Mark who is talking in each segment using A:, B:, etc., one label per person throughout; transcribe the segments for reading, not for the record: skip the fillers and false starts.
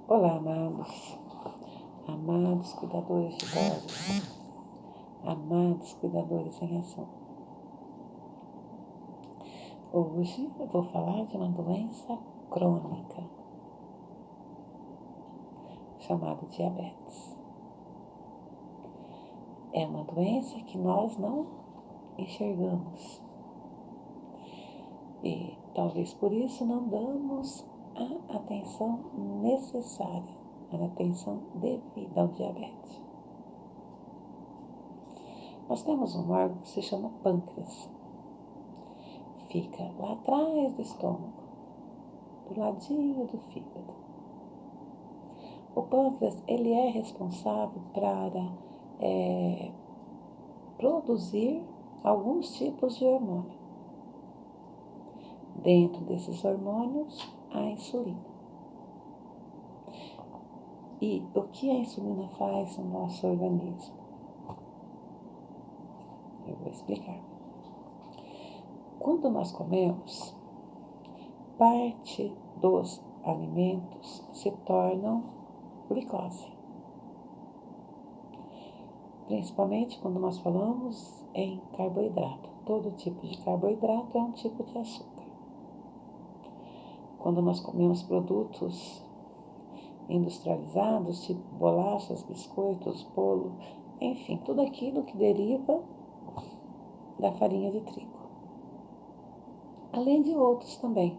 A: Olá, amados cuidadores de bordo, amados cuidadores em ação. Hoje eu vou falar de uma doença crônica chamada diabetes. É uma doença que nós não enxergamos e talvez por isso não damos a atenção necessária, a atenção devida ao diabetes. Nós temos um órgão que se chama pâncreas. Fica lá atrás do estômago, do ladinho do fígado. O pâncreas, ele é responsável para produzir alguns tipos de hormônio. Dentro desses hormônios, a insulina. E o que a insulina faz no nosso organismo? Eu vou explicar. Quando nós comemos, parte dos alimentos se tornam glicose. Principalmente quando nós falamos em carboidrato. Todo tipo de carboidrato é um tipo de açúcar. Quando nós comemos produtos industrializados, tipo bolachas, biscoitos, bolo, enfim, tudo aquilo que deriva da farinha de trigo. Além de outros também.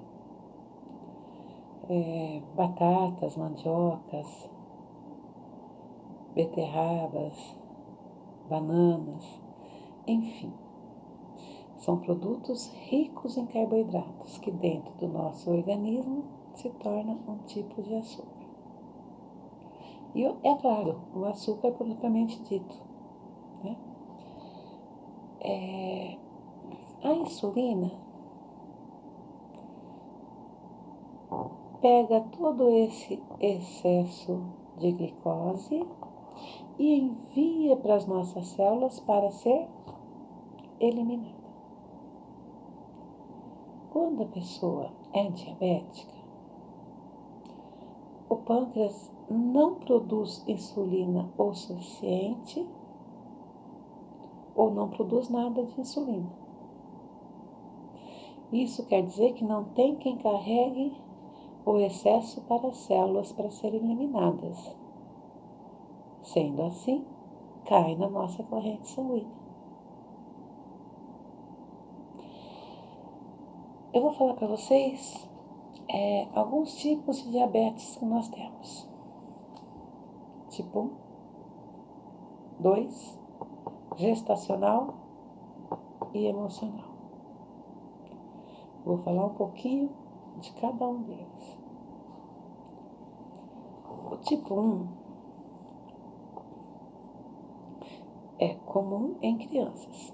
A: Batatas, mandiocas, beterrabas, bananas, enfim. São produtos ricos em carboidratos que dentro do nosso organismo se tornam um tipo de açúcar. E é claro, o açúcar propriamente dito. Né? A insulina pega todo esse excesso de glicose e envia para as nossas células para ser eliminada. Quando a pessoa é diabética, o pâncreas não produz insulina o suficiente ou não produz nada de insulina. Isso quer dizer que não tem quem carregue o excesso para as células para serem eliminadas. Sendo assim, cai na nossa corrente sanguínea. Eu vou falar para vocês alguns tipos de diabetes que nós temos. Tipo 1, 2, gestacional e emocional. Vou falar um pouquinho de cada um deles. O tipo 1 é comum em crianças.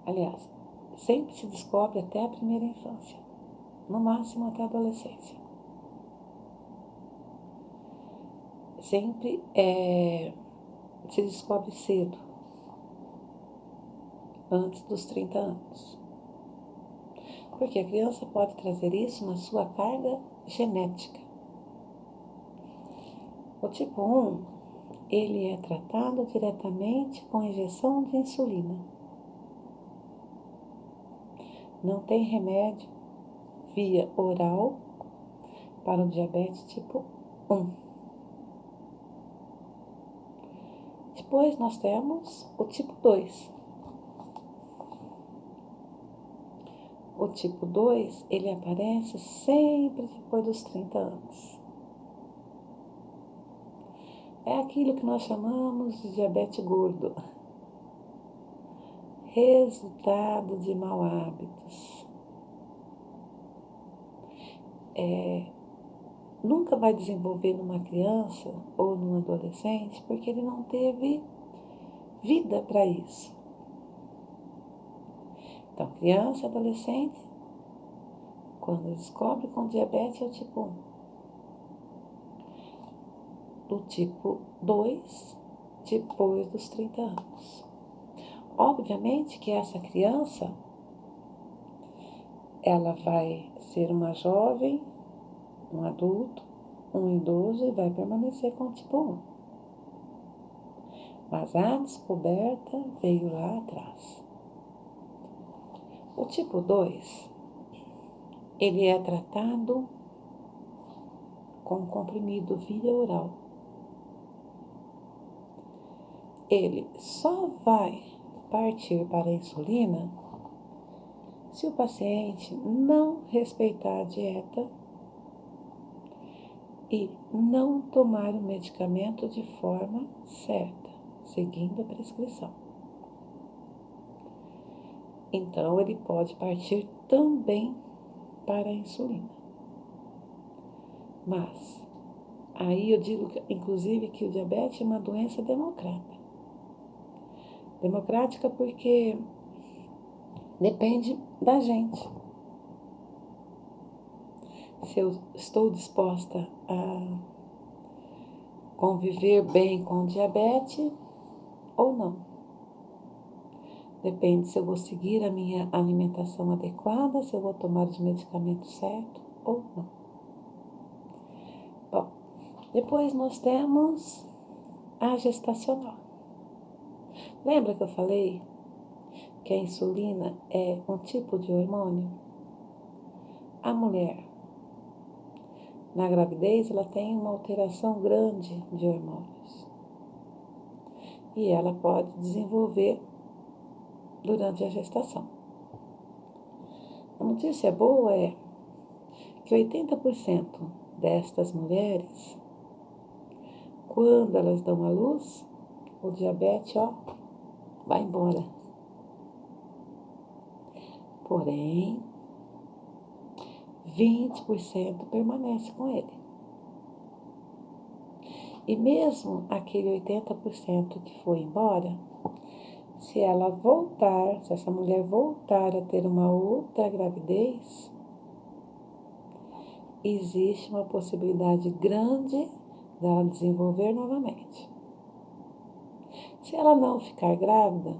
A: Aliás, sempre se descobre até a primeira infância, no máximo até a adolescência. Sempre se descobre cedo, antes dos 30 anos. Porque a criança pode trazer isso na sua carga genética. O tipo 1, ele é tratado diretamente com injeção de insulina. Não tem remédio via oral para o diabetes tipo 1. Depois nós temos o tipo 2. O tipo 2, ele aparece sempre depois dos 30 anos. É aquilo que nós chamamos de diabetes gordo. Resultado de mau hábitos. Nunca vai desenvolver numa criança ou num adolescente porque ele não teve vida para isso. Então, criança, adolescente, quando descobre com diabetes é o tipo 1. Do tipo 2, depois dos 30 anos. Obviamente que essa criança, ela vai ser uma jovem um adulto, um idoso e vai permanecer com o tipo 1. Mas a descoberta veio lá atrás. O tipo 2, ele é tratado com comprimido via oral. Ele só vai partir para a insulina se o paciente não respeitar a dieta e não tomar o medicamento de forma certa, seguindo a prescrição. Então, ele pode partir também para a insulina. Mas, aí eu digo, inclusive, que o diabetes é uma doença democrática. Democrática porque depende da gente. Se eu estou disposta a conviver bem com o diabetes ou não. Depende se eu vou seguir a minha alimentação adequada, se eu vou tomar os medicamentos certos ou não. Bom, depois nós temos a gestacional. Lembra que eu falei que a insulina é um tipo de hormônio? A mulher, na gravidez, ela tem uma alteração grande de hormônios. E ela pode desenvolver durante a gestação. A notícia boa é que 80% destas mulheres, quando elas dão à luz, o diabetes, vai embora. Porém, 20% permanece com ele. E mesmo aquele 80% que foi embora, se ela voltar, se essa mulher voltar a ter uma outra gravidez, existe uma possibilidade grande dela desenvolver novamente. Se ela não ficar grávida,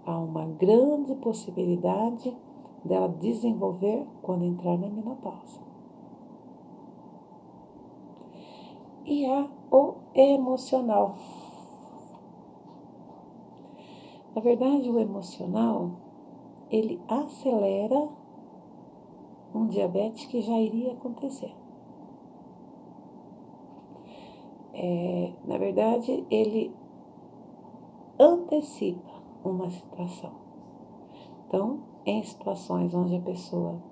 A: há uma grande possibilidade dela desenvolver quando entrar na menopausa. E há o emocional. Na verdade, o emocional, ele acelera um diabetes que já iria acontecer. Na verdade, ele antecipa uma situação. Então, em situações onde a pessoa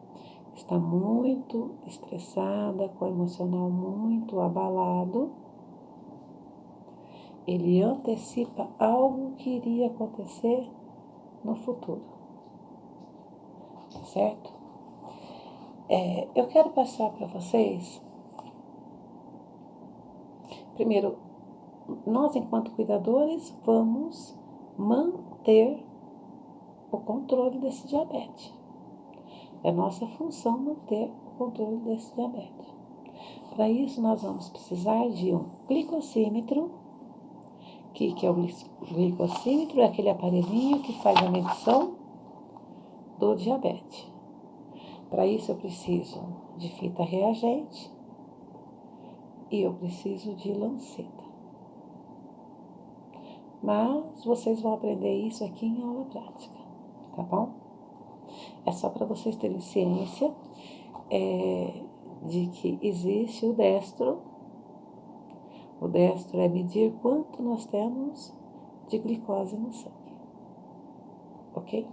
A: está muito estressada, com o emocional muito abalado, ele antecipa algo que iria acontecer no futuro. Certo? Eu quero passar para vocês, primeiro, nós enquanto cuidadores vamos manter o controle desse diabetes. É nossa função manter o controle desse diabetes. Para isso, nós vamos precisar de um glicosímetro. O que é o glicosímetro? É aquele aparelhinho que faz a medição do diabetes. Para isso, eu preciso de fita reagente e eu preciso de lanceta. Mas vocês vão aprender isso aqui em aula prática, tá bom? É só para vocês terem ciência de que existe o destro. O destro é medir quanto nós temos de glicose no sangue. Ok?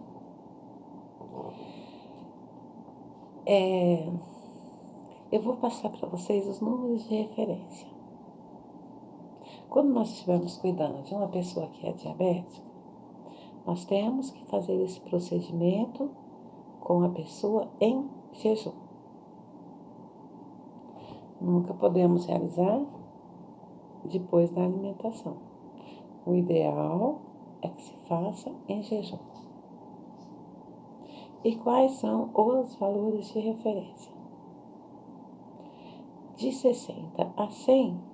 A: Eu vou passar para vocês os números de referência. Quando nós estivermos cuidando de uma pessoa que é diabética, nós temos que fazer esse procedimento com a pessoa em jejum. Nunca podemos realizar depois da alimentação. O ideal é que se faça em jejum. E quais são os valores de referência? De 60 a 100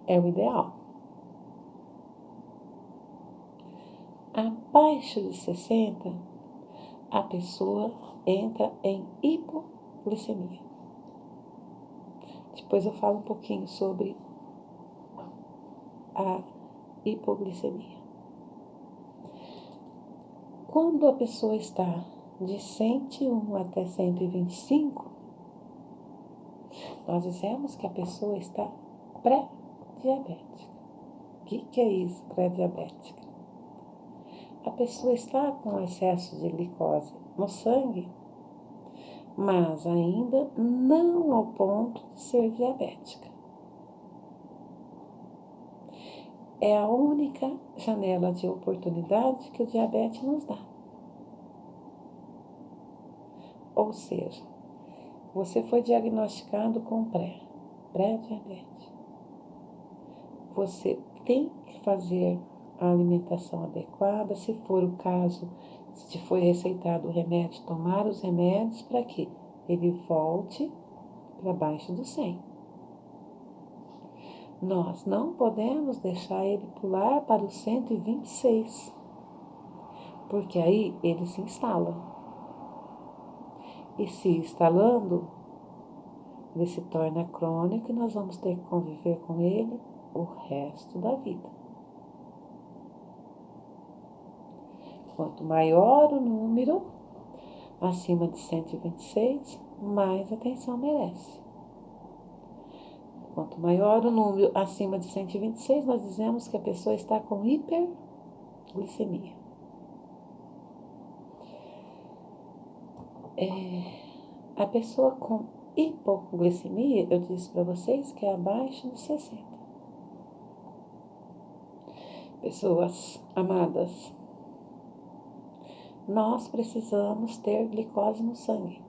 A: é o ideal. Abaixo de 60, a pessoa entra em hipoglicemia. Depois eu falo um pouquinho sobre a hipoglicemia. Quando a pessoa está de 101 até 125, nós dizemos que a pessoa está pré-diabética. O que é isso, pré-diabética? A pessoa está com excesso de glicose no sangue, mas ainda não ao ponto de ser diabética. É a única janela de oportunidade que o diabetes nos dá. Ou seja, você foi diagnosticado com pré-diabetes. Você tem que fazer a alimentação adequada, se for o caso, se foi receitado o remédio, tomar os remédios para que ele volte para baixo do 100. Nós não podemos deixar ele pular para o 126, porque aí ele se instala. E se instalando, ele se torna crônico e nós vamos ter que conviver com ele o resto da vida. Quanto maior o número, acima de 126, mais atenção merece. Quanto maior o número acima de 126, nós dizemos que a pessoa está com hiperglicemia. A pessoa com hipoglicemia, eu disse para vocês que é abaixo de 60. Pessoas amadas, nós precisamos ter glicose no sangue.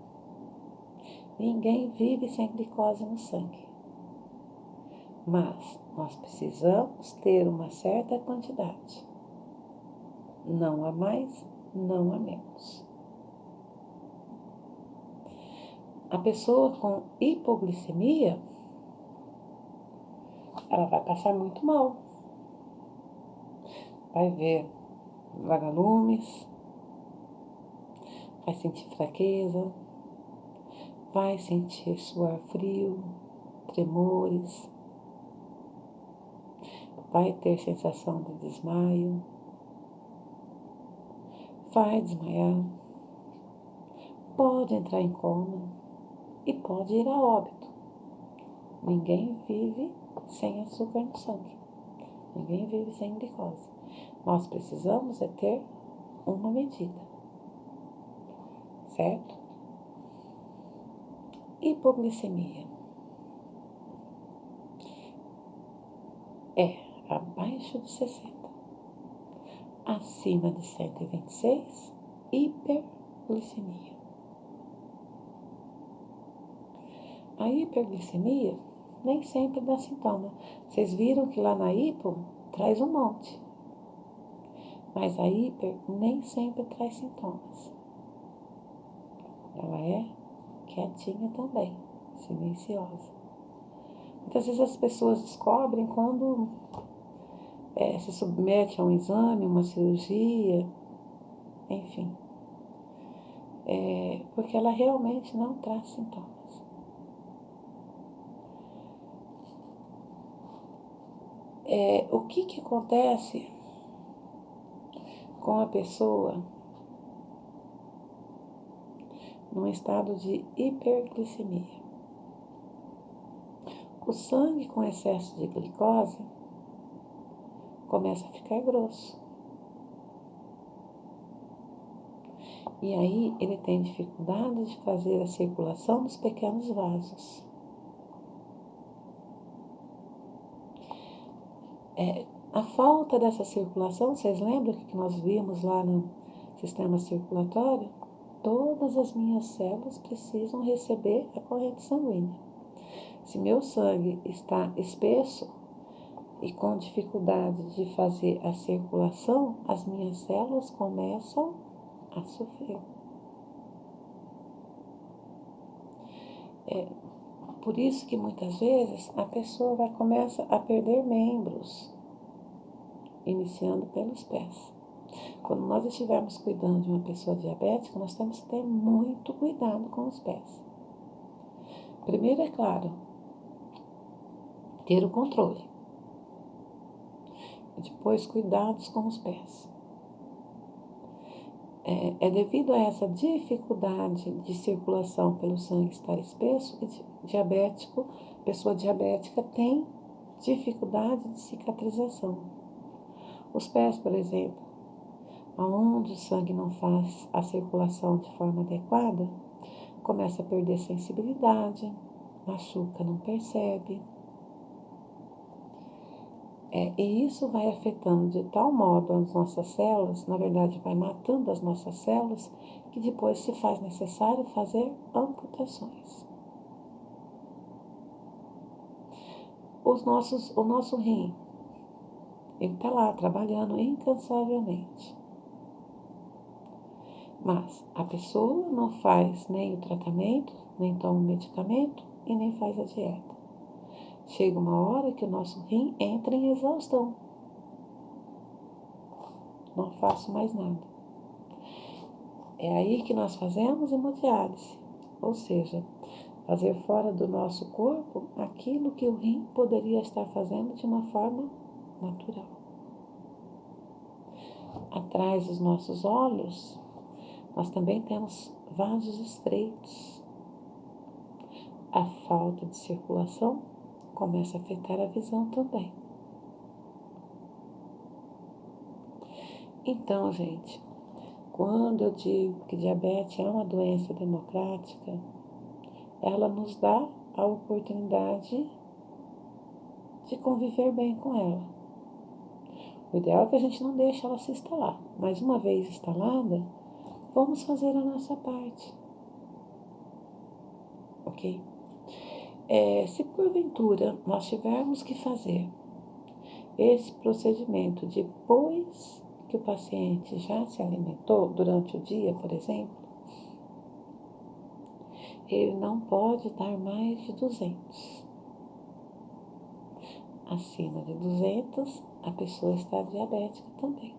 A: Ninguém vive sem glicose no sangue. Mas nós precisamos ter uma certa quantidade. Não a mais, não a menos. A pessoa com hipoglicemia, ela vai passar muito mal. Vai ver vagalumes, vai sentir fraqueza, vai sentir suor frio, tremores, vai ter sensação de desmaio, vai desmaiar, pode entrar em coma e pode ir a óbito. Ninguém vive sem açúcar no sangue. Ninguém vive sem glicose. Nós precisamos é ter uma medida, certo? Hipoglicemia é abaixo de 60. Acima de 126, hiperglicemia. A hiperglicemia nem sempre dá sintoma. Vocês viram que lá na hipo traz um monte. Mas a hiper nem sempre traz sintomas. Ela é quietinha também, silenciosa. Muitas vezes as pessoas descobrem quando se submete a um exame, uma cirurgia, enfim. Porque ela realmente não traz sintomas. O que acontece com a pessoa num estado de hiperglicemia? O sangue com excesso de glicose começa a ficar grosso. E aí ele tem dificuldade de fazer a circulação dos pequenos vasos. A falta dessa circulação, vocês lembram que nós vimos lá no sistema circulatório? Todas as minhas células precisam receber a corrente sanguínea. Se meu sangue está espesso e com dificuldade de fazer a circulação, as minhas células começam a sofrer. Por isso que muitas vezes a pessoa começa a perder membros, iniciando pelos pés. Quando nós estivermos cuidando de uma pessoa diabética, nós temos que ter muito cuidado com os pés. Primeiro, é claro, ter o controle. E depois, cuidados com os pés. É devido a essa dificuldade de circulação pelo sangue estar espesso que pessoa diabética tem dificuldade de cicatrização. Os pés, por exemplo, onde o sangue não faz a circulação de forma adequada, começa a perder sensibilidade, machuca, não percebe. E isso vai afetando de tal modo as nossas células, na verdade vai matando as nossas células, que depois se faz necessário fazer amputações. O nosso rim, ele está lá trabalhando incansavelmente. Mas a pessoa não faz nem o tratamento, nem toma o medicamento e nem faz a dieta. Chega uma hora que o nosso rim entra em exaustão. Não faço mais nada. É aí que nós fazemos hemodiálise, ou seja, fazer fora do nosso corpo aquilo que o rim poderia estar fazendo de uma forma natural. Atrás dos nossos olhos, nós também temos vasos estreitos. A falta de circulação começa a afetar a visão também. Então, gente, quando eu digo que diabetes é uma doença democrática, ela nos dá a oportunidade de conviver bem com ela. O ideal é que a gente não deixe ela se instalar, mas uma vez instalada, vamos fazer a nossa parte, ok? Se porventura nós tivermos que fazer esse procedimento depois que o paciente já se alimentou, durante o dia, por exemplo, ele não pode dar mais de 200. Acima de 200, a pessoa está diabética também.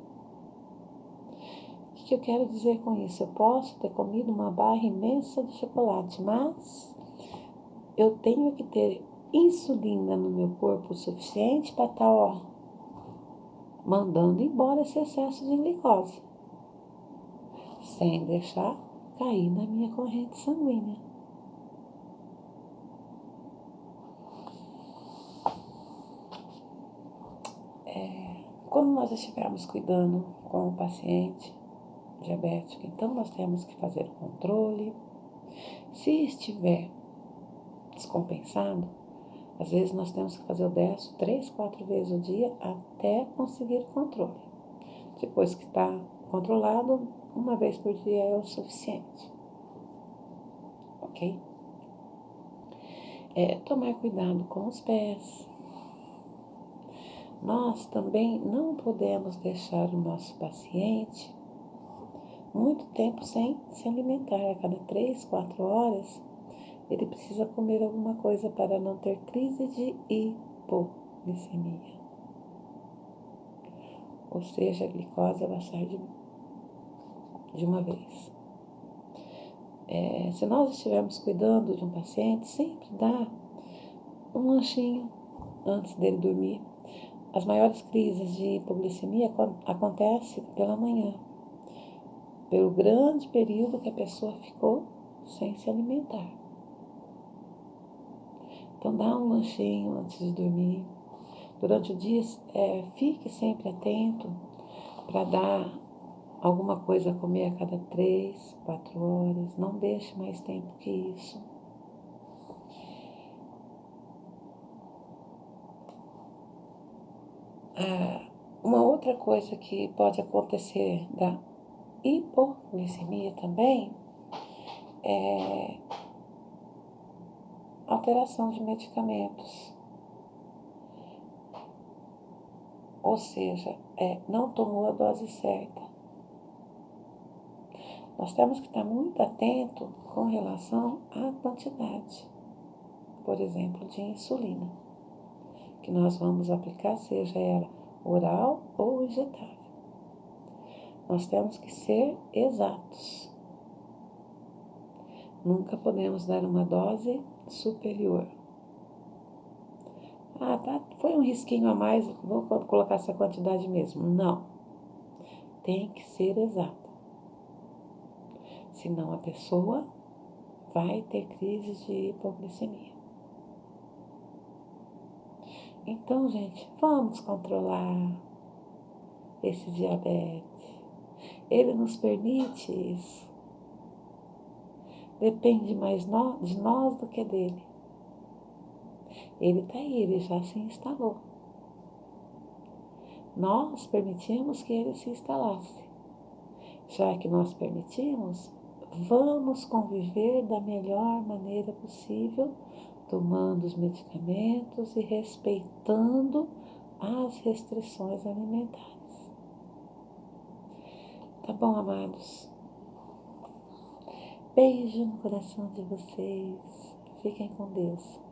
A: O que eu quero dizer com isso? Eu posso ter comido uma barra imensa de chocolate, mas eu tenho que ter insulina no meu corpo o suficiente para estar, mandando embora esse excesso de glicose, sem deixar cair na minha corrente sanguínea. Quando nós estivermos cuidando com o paciente diabético, então nós temos que fazer o controle. Se estiver descompensado, às vezes nós temos que fazer o décimo 3, 4 vezes o dia até conseguir o controle. Depois que está controlado, uma vez por dia é o suficiente. Ok? Tomar cuidado com os pés. Nós também não podemos deixar o nosso paciente muito tempo sem se alimentar. A cada 3, 4 horas, ele precisa comer alguma coisa para não ter crise de hipoglicemia. Ou seja, a glicose abaixar de uma vez. Se nós estivermos cuidando de um paciente, sempre dá um lanchinho antes dele dormir. As maiores crises de hipoglicemia acontecem pela manhã, pelo grande período que a pessoa ficou sem se alimentar. Então, dá um lanchinho antes de dormir. Durante o dia, fique sempre atento para dar alguma coisa a comer a cada 3, 4 horas. Não deixe mais tempo que isso. Uma outra coisa que pode acontecer da hipoglicemia também é alteração de medicamentos. Ou seja, não tomou a dose certa. Nós temos que estar muito atento com relação à quantidade, por exemplo, de insulina, que nós vamos aplicar, seja ela oral ou injetável. Nós temos que ser exatos. Nunca podemos dar uma dose superior. Ah, tá, foi um risquinho a mais, vou colocar essa quantidade mesmo. Não, tem que ser exata. Senão a pessoa vai ter crise de hipoglicemia. Então, gente, vamos controlar esse diabetes. Ele nos permite isso. Depende mais de nós do que dele. Ele está aí, ele já se instalou. Nós permitimos que ele se instalasse. Já que nós permitimos, vamos conviver da melhor maneira possível, tomando os medicamentos e respeitando as restrições alimentares. Tá bom, amados? Beijo no coração de vocês. Fiquem com Deus.